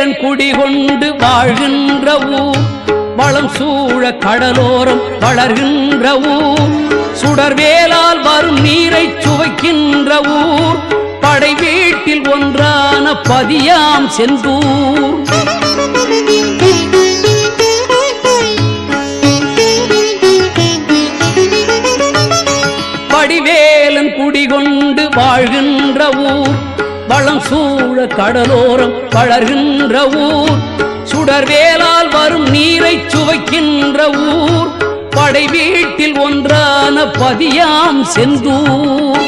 வடிவேலன் குடிகொண்டு வாழ்கின்ற ஊர், வளம் சூழ கடலோரம் வளர்கின்ற ஊர், சுடர்வேலால் வரும் நீரை சுவைக்கின்ற ஊர், படை வீட்டில் ஒன்றான பதியாம் செந்தூர். வடிவேலன் குடிகொண்டு வாழ்கின்ற ஊர், வளம் சூழ கடலோரம் வளர்கின்ற ஊர், சுடர்வேலால் வரும் நீரை சுவைக்கின்ற ஊர், படை வீட்டில் ஒன்றான பதியாம் செந்தூர்.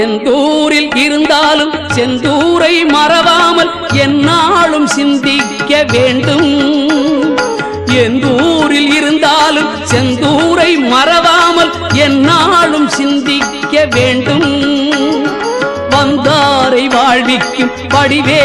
எந்தூரில் இருந்தாலும் செந்தூரை மறவாமல் எந்நாளும் சிந்திக்க வேண்டும். எந்தூரில் இருந்தாலும் செந்தூரை மறவாமல் எந்நாளும் சிந்திக்க வேண்டும். வந்தாரை வாழ்விக்கும் வடிவே